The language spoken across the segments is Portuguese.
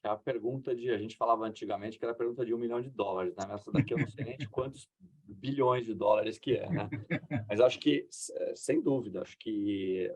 É a pergunta de, a gente falava antigamente que era a pergunta de US$ 1 milhão, né? Essa daqui eu não sei nem de quantos bilhões de dólares que é, né? Mas acho que, sem dúvida, acho que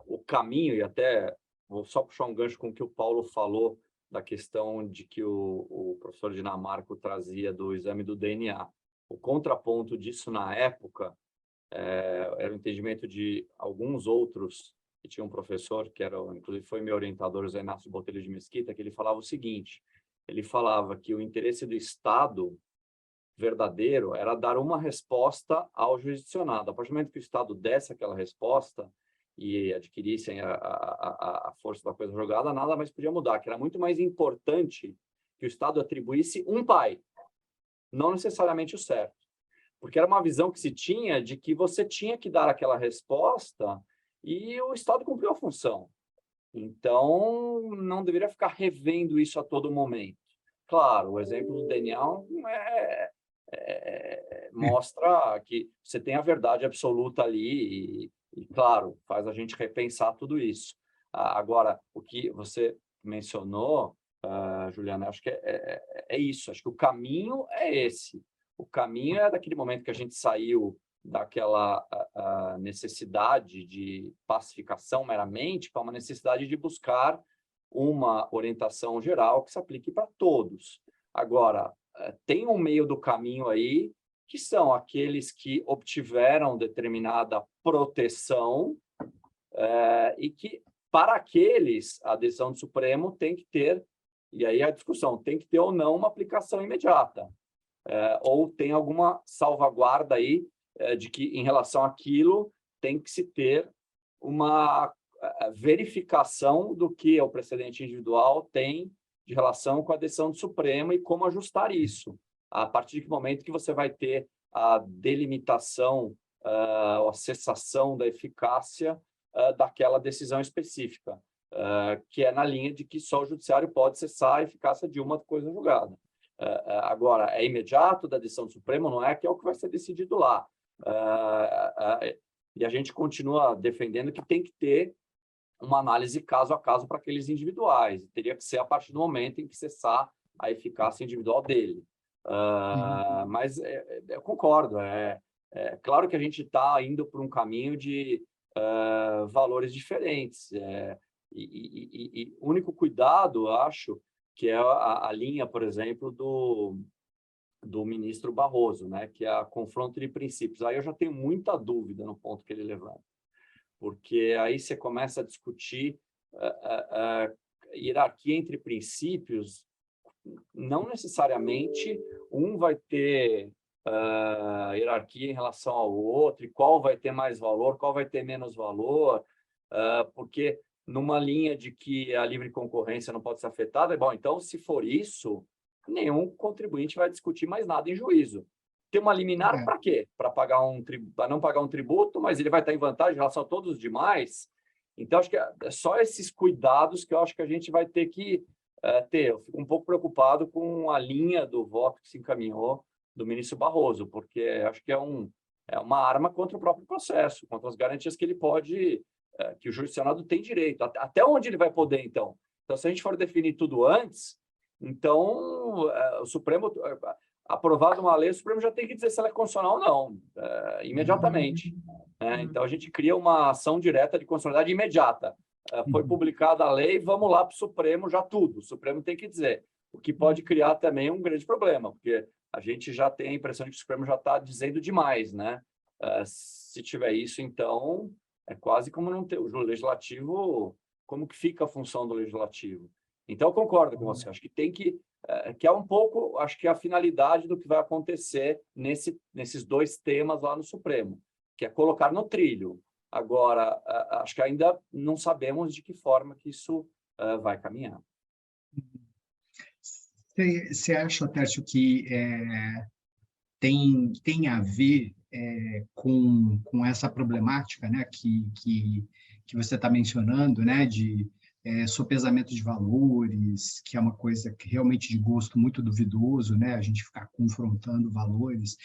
o caminho, e até vou só puxar um gancho com o que o Paulo falou, da questão de que o professor Dinamarco trazia do exame do DNA. O contraponto disso na época era o entendimento de alguns outros, que tinha um professor, que era, inclusive foi meu orientador, José Inácio Botelho de Mesquita, que ele falava o seguinte: ele falava que o interesse do Estado verdadeiro era dar uma resposta ao jurisdicionado. A partir do momento que o Estado desse aquela resposta e adquirissem a força da coisa jogada, nada mais podia mudar, que era muito mais importante que o Estado atribuísse um pai, não necessariamente o certo. Porque era uma visão que se tinha de que você tinha que dar aquela resposta e o Estado cumpriu a função. Então, não deveria ficar revendo isso a todo momento. Claro, o exemplo do DNA mostra que você tem a verdade absoluta ali e, claro, faz a gente repensar tudo isso. Agora, o que você mencionou, Juliana, acho que é isso. Acho que o caminho é esse. O caminho é daquele momento que a gente saiu daquela necessidade de pacificação meramente para uma necessidade de buscar uma orientação geral que se aplique para todos. Agora, tem um meio do caminho aí, que são aqueles que obtiveram determinada proteção e que, para aqueles, a decisão do Supremo tem que ter, e aí a discussão, tem que ter ou não uma aplicação imediata, ou tem alguma salvaguarda aí de que, em relação àquilo, tem que se ter uma verificação do que o precedente individual tem de relação com a decisão do Supremo e como ajustar isso. A partir do momento que você vai ter a delimitação, a cessação da eficácia daquela decisão específica, que é na linha de que só o judiciário pode cessar a eficácia de uma coisa julgada. Agora, é imediato da decisão do Supremo? Não é, que é o que vai ser decidido lá. E a gente continua defendendo que tem que ter uma análise caso a caso para aqueles individuais. Teria que ser a partir do momento em que cessar a eficácia individual dele. Mas eu concordo. Claro que a gente está indo por um caminho de valores diferentes. E o único cuidado, acho, que é a linha, por exemplo, do ministro Barroso, né, que é a confronto de princípios. Aí eu já tenho muita dúvida no ponto que ele levanta, porque aí você começa a discutir hierarquia entre princípios, não necessariamente um vai ter hierarquia em relação ao outro, e qual vai ter mais valor, qual vai ter menos valor, porque numa linha de que a livre concorrência não pode ser afetada, bom, então, se for isso, nenhum contribuinte vai discutir mais nada em juízo. Ter uma liminar para quê? Para não pagar um tributo, mas ele vai estar em vantagem em relação a todos os demais. Então, acho que é só esses cuidados que eu acho que a gente vai ter que ter. Eu fico um pouco preocupado com a linha do voto que se encaminhou do ministro Barroso, porque acho que é uma arma contra o próprio processo, contra as garantias que ele pode, que o jurisdicionado tem direito. Até onde ele vai poder, então? Então, se a gente for definir tudo antes, então o Supremo, aprovado uma lei, o Supremo já tem que dizer se ela é constitucional ou não, imediatamente. Então, a gente cria uma ação direta de constitucionalidade imediata. Foi publicada a lei, vamos lá para o Supremo, já tudo. O Supremo tem que dizer, o que pode criar também um grande problema, porque a gente já tem a impressão de que o Supremo já está dizendo demais, né? Se tiver isso, então, é quase como não ter o legislativo, como que fica a função do legislativo? Então, eu concordo com você, acho que tem que é um pouco, acho que a finalidade do que vai acontecer nesses dois temas lá no Supremo, que é colocar no trilho. Agora, acho que ainda não sabemos de que forma que isso vai caminhar. Você acha, Tércio, que tem a ver com essa problemática, né, que você está mencionando, né, de sopesamento de valores, que é uma coisa que realmente de gosto muito duvidoso, né, a gente ficar confrontando valores,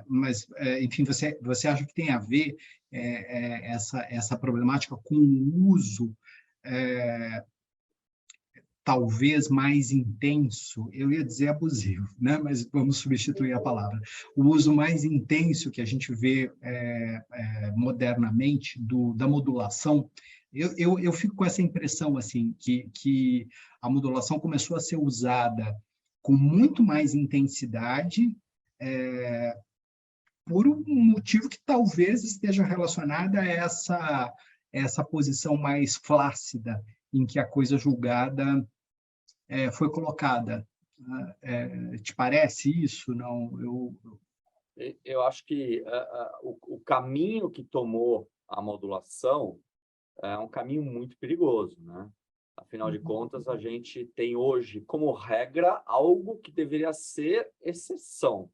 mas, enfim, você acha que tem a ver essa problemática com o uso talvez mais intenso, eu ia dizer abusivo, né? Mas vamos substituir a palavra. O uso mais intenso que a gente vê modernamente da modulação, eu fico com essa impressão assim, que a modulação começou a ser usada com muito mais intensidade, por um motivo que talvez esteja relacionado a essa posição mais flácida em que a coisa julgada foi colocada. Te parece isso? Não, Eu acho que o caminho que tomou a modulação é um caminho muito perigoso, né? Afinal de contas, a gente tem hoje, como regra, algo que deveria ser exceção.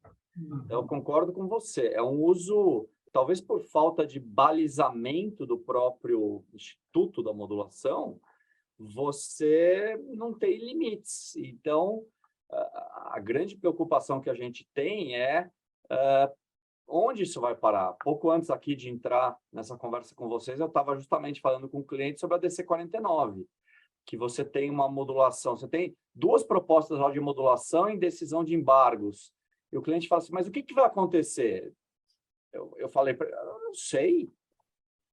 Eu concordo com você. É um uso, talvez por falta de balizamento do próprio Instituto da Modulação, você não tem limites. Então, a grande preocupação que a gente tem é onde isso vai parar. Pouco antes aqui de entrar nessa conversa com vocês, eu estava justamente falando com o cliente sobre a DC49, que você tem uma modulação, você tem duas propostas lá de modulação em decisão de embargos. E o cliente fala assim, mas o que vai acontecer? Eu falei, eu não sei.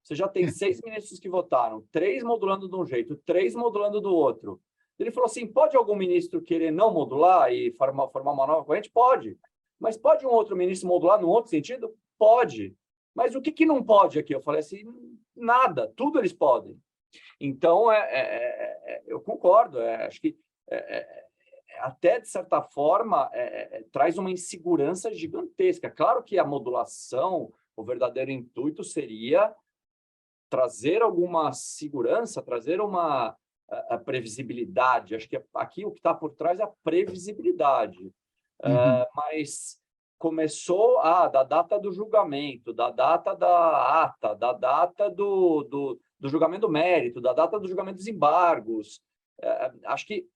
Você já tem 6 ministros que votaram, 3 modulando de um jeito, 3 modulando do outro. Ele falou assim, pode algum ministro querer não modular e formar uma nova corrente? Pode. Mas pode um outro ministro modular num outro sentido? Pode. Mas o que não pode aqui? Eu falei assim, nada, tudo eles podem. Então, eu concordo, acho que até, de certa forma, traz uma insegurança gigantesca. Claro que a modulação, o verdadeiro intuito seria trazer alguma segurança, trazer uma a previsibilidade. Acho que aqui o que está por trás é a previsibilidade. Mas começou da data do julgamento, da data da ata, da data do julgamento do mérito, da data do julgamento dos embargos. Acho que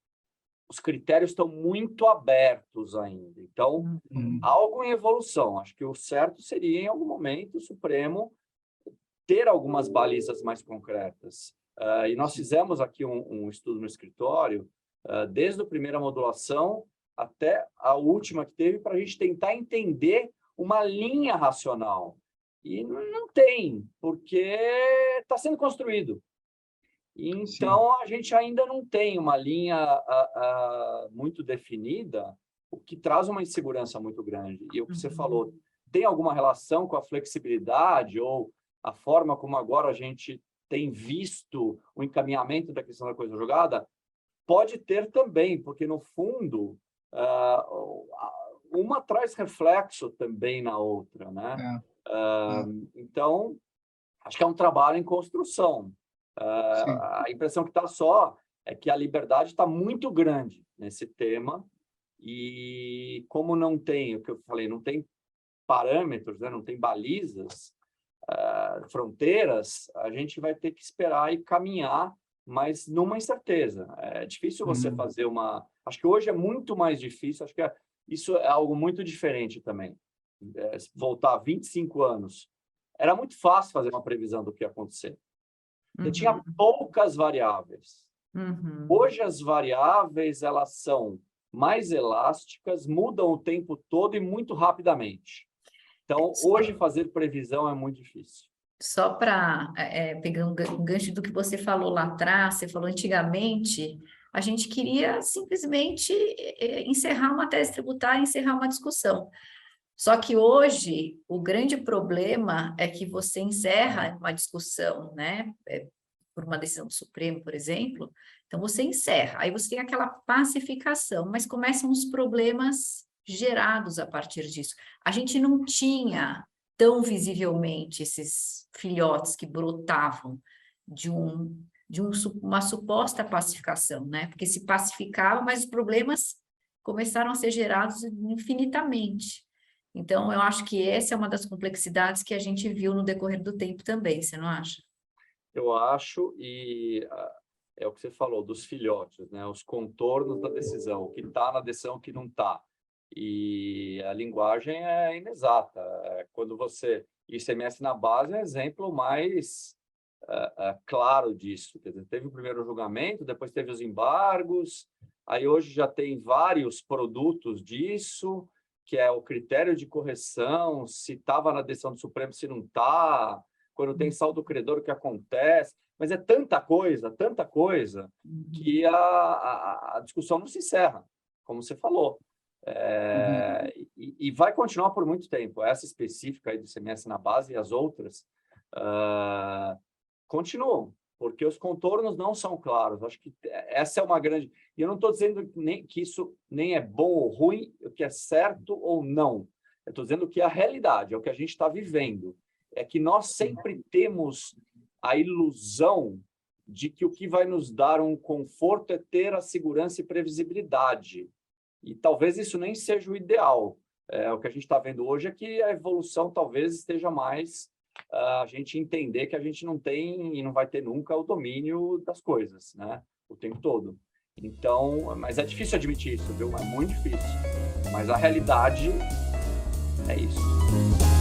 os critérios estão muito abertos ainda. Então, algo em evolução. Acho que o certo seria, em algum momento, o Supremo ter algumas balizas mais concretas. E nós fizemos aqui um estudo no escritório, desde a primeira modulação até a última que teve, para a gente tentar entender uma linha racional. E não tem, porque está sendo construído. Então, a gente ainda não tem uma linha muito definida, o que traz uma insegurança muito grande. E o que você falou, tem alguma relação com a flexibilidade ou a forma como agora a gente tem visto o encaminhamento da questão da coisa jogada? Pode ter também, porque, no fundo, uma traz reflexo também na outra, né? Então, acho que é um trabalho em construção. A impressão que está só é que a liberdade está muito grande nesse tema e como não tem, o que eu falei, não tem parâmetros, né, não tem balizas, fronteiras, a gente vai ter que esperar e caminhar, mas numa incerteza. É difícil você fazer uma... Acho que hoje é muito mais difícil, acho que isso é algo muito diferente também. Voltar 25 anos, era muito fácil fazer uma previsão do que ia acontecer. Você tinha poucas variáveis. Hoje as variáveis elas são mais elásticas, mudam o tempo todo e muito rapidamente. Então, hoje fazer previsão é muito difícil. Só para pegar um gancho do que você falou lá atrás, você falou antigamente, a gente queria simplesmente encerrar uma tese tributária, encerrar uma discussão. Só que hoje, o grande problema é que você encerra uma discussão, né? Por uma decisão do Supremo, por exemplo, então você encerra, aí você tem aquela pacificação, mas começam os problemas gerados a partir disso. A gente não tinha tão visivelmente esses filhotes que brotavam de uma suposta pacificação, né? Porque se pacificava, mas os problemas começaram a ser gerados infinitamente. Então, eu acho que essa é uma das complexidades que a gente viu no decorrer do tempo também, você não acha? Eu acho, e é o que você falou, dos filhotes, né? Os contornos da decisão, o que está na decisão, o que não está. E a linguagem é inexata. Quando você... ICMS na base é um exemplo mais claro disso. Quer dizer, teve o primeiro julgamento, depois teve os embargos, aí hoje já tem vários produtos disso, que é o critério de correção, se estava na decisão do Supremo, se não está, quando tem saldo credor, o que acontece. Mas é tanta coisa, que a discussão não se encerra, como você falou. E vai continuar por muito tempo. Essa específica aí do ICMS na base e as outras continuam, porque os contornos não são claros. Acho que essa é uma grande... E eu não estou dizendo que isso nem é bom ou ruim, o que é certo ou não. Eu estou dizendo que a realidade, é o que a gente está vivendo. É que nós sempre temos a ilusão de que o que vai nos dar um conforto é ter a segurança e previsibilidade. E talvez isso nem seja o ideal. O que a gente está vendo hoje é que a evolução talvez esteja mais a gente entender que a gente não tem e não vai ter nunca o domínio das coisas, né? O tempo todo. Então, mas é difícil admitir isso, viu? É muito difícil. Mas a realidade é isso.